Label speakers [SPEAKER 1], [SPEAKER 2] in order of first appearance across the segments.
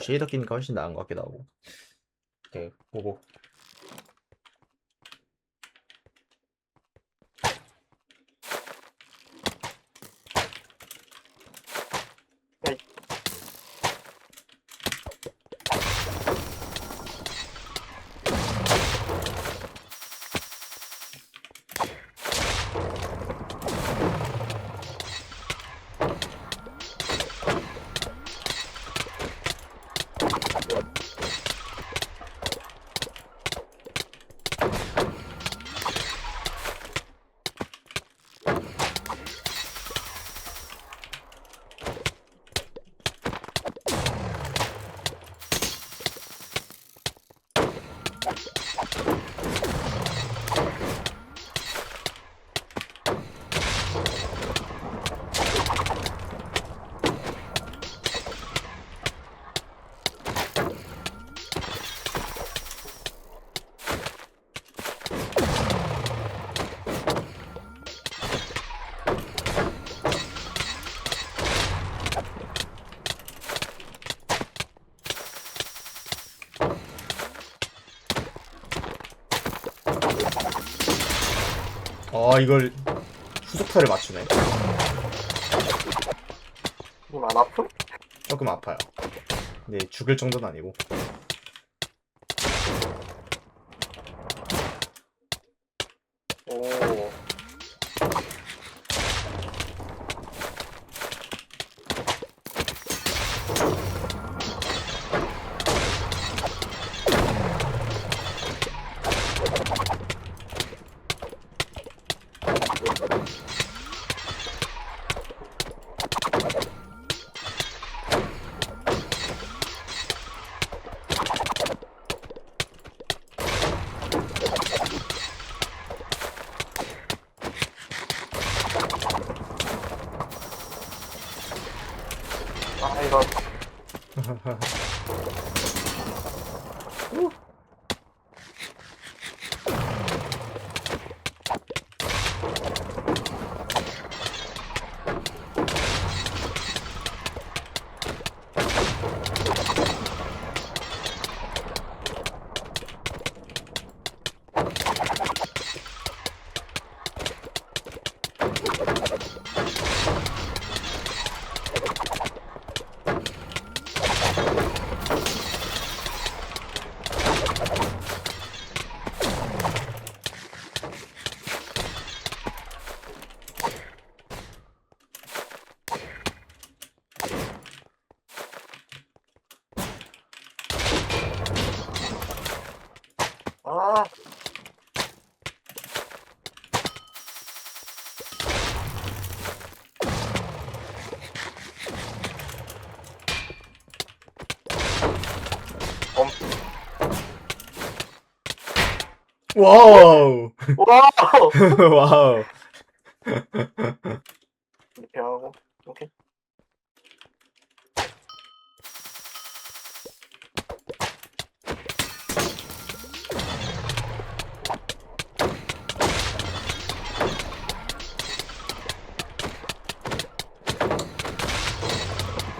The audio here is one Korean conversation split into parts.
[SPEAKER 1] 쉐이더 끼니까 훨씬 나은 것 같기도 하고. 오케이, 보고. 이걸 후속타를 맞추네.
[SPEAKER 2] 님 안 아픔?
[SPEAKER 1] 조금 아파요. 근데 죽을 정도는 아니고.
[SPEAKER 2] 오. 아, 이거. 아, 엄.
[SPEAKER 1] 와우!
[SPEAKER 2] 와우!
[SPEAKER 1] 와우!
[SPEAKER 2] 이렇게 하고, 오케이.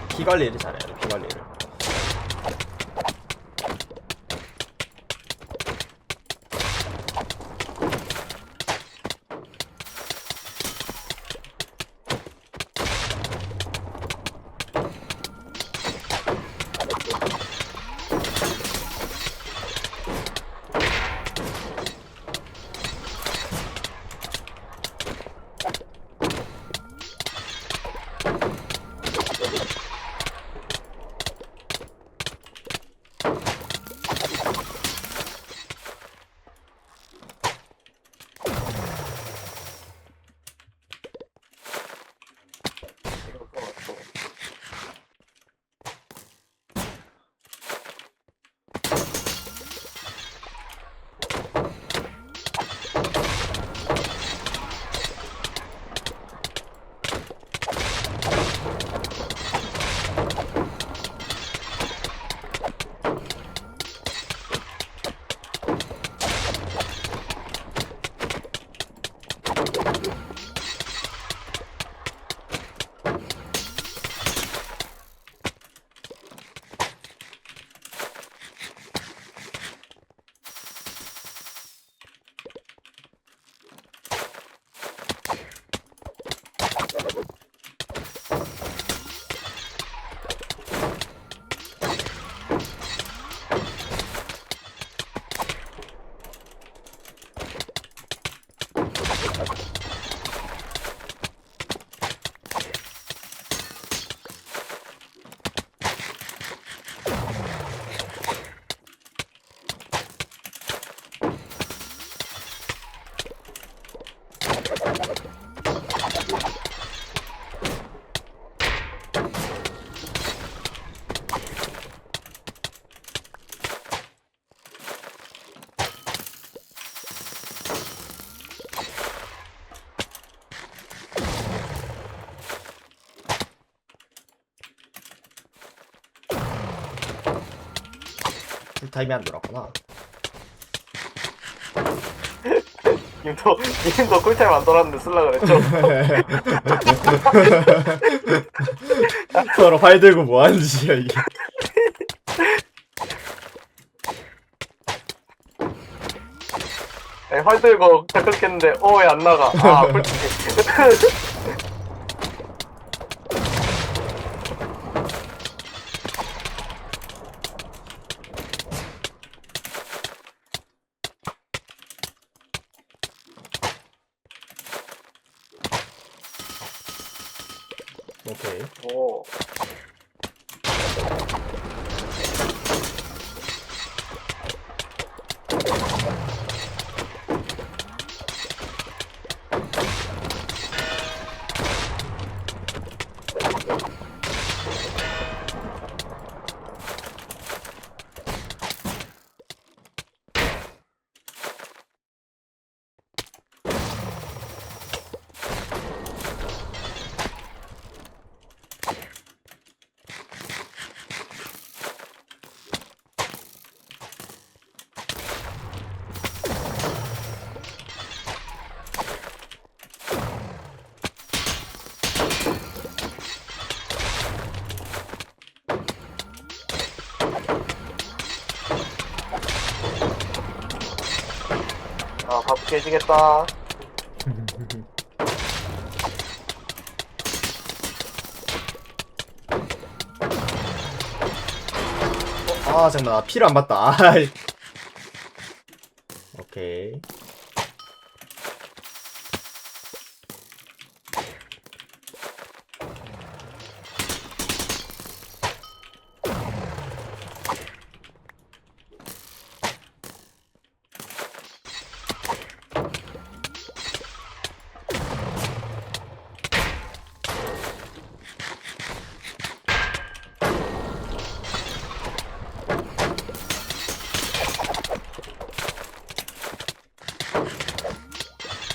[SPEAKER 1] 피 관리를 잘해야 돼, 피 관리를. 쿨타임이 안 돌았구나.
[SPEAKER 2] 님도 꿀타임 안 돌았는데 쓸라 그랬죠?
[SPEAKER 1] 서로 활 들고 뭐 하는 짓이야 이게.
[SPEAKER 2] 아니, 활 들고 댓글 깼는데 왜 안 나가? 아 꿀타임.
[SPEAKER 1] 오케이.
[SPEAKER 2] 오. 아, 밥 깨지겠다.
[SPEAKER 1] 아 잠깐만 나 피를 안 봤다. 아이. 오케이.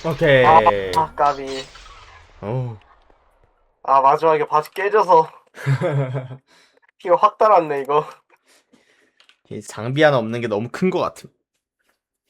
[SPEAKER 1] 오케이.
[SPEAKER 2] 까비.
[SPEAKER 1] 오.
[SPEAKER 2] 아, 마지막에 바지 깨져서 피가 확 달았네, 이거.
[SPEAKER 1] 이 장비 하나 없는 게 너무 큰 것 같음.